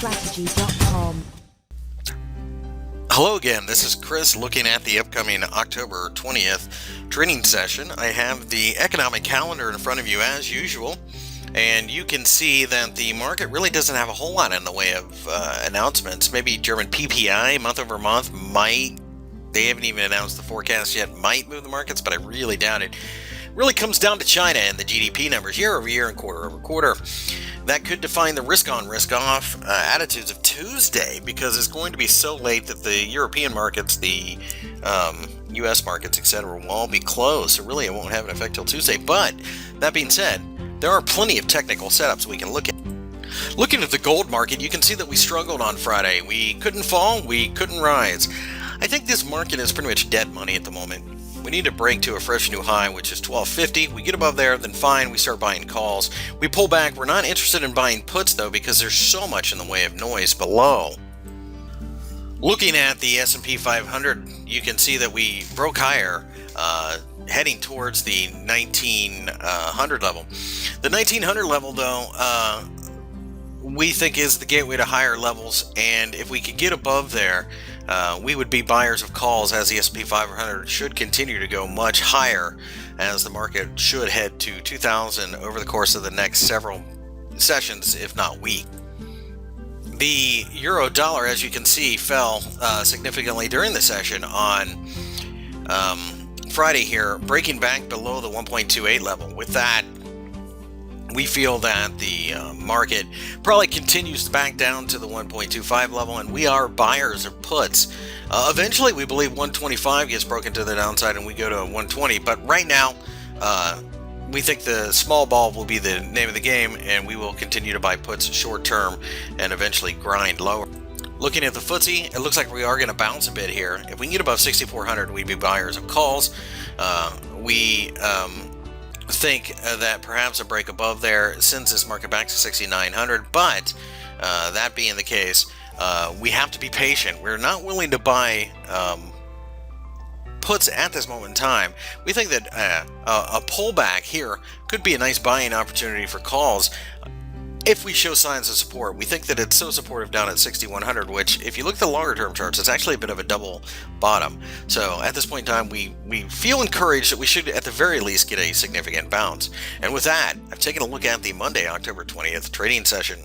GDPstrategy.com. Hello again, this is Chris looking at the upcoming October 20th training session. I have the economic calendar in front of you as usual, and you can see that the market really doesn't have a whole lot in the way of announcements. Maybe German PPI month over month might, they haven't even announced the forecast yet, might move the markets, but I really doubt it. Really comes down to China and the GDP numbers year over year and quarter over quarter. That could define the risk on, risk off attitudes of Tuesday, because it's going to be so late that the European markets, the US markets, etc., will all be closed. So really it won't have an effect till Tuesday. But that being said, there are plenty of technical setups we can look at. Looking at the gold market, you can see that we struggled on Friday. We couldn't fall, we couldn't rise. I think this market is pretty much dead money at the moment. We need to break to a fresh new high, which is 1250. We get above there, then fine, we start buying calls. We pull back. We're not interested in buying puts, though, because there's so much in the way of noise below. Looking at the S&P 500, you can see that we broke higher, heading towards the 1900 level. The 1900 level, though, we think is the gateway to higher levels, and if we could get above there, we would be buyers of calls, as the S&P 500 should continue to go much higher, as the market should head to 2000 over the course of the next several sessions, if not weeks. The euro dollar, as you can see, fell significantly during the session on Friday here, breaking back below the 1.28 level. With that, we feel that the market probably continues back down to the 1.25 level, and we are buyers of puts. Eventually, we believe 125 gets broken to the downside and we go to 120, but right now, we think the small ball will be the name of the game, and we will continue to buy puts short term and eventually grind lower. Looking at the FTSE, it looks like we are going to bounce a bit here. If we can get above 6,400, we'd be buyers of calls. We think that perhaps a break above there sends this market back to 6,900, but that being the case, we have to be patient. We're not willing to buy puts at this moment in time. We think that a pullback here could be a nice buying opportunity for calls if we show signs of support. We think that it's so supportive down at 6,100, which, if you look at the longer term charts, it's actually a bit of a double bottom. So at this point in time, we feel encouraged that we should at the very least get a significant bounce. And with that, I've taken a look at the Monday, October 20th trading session.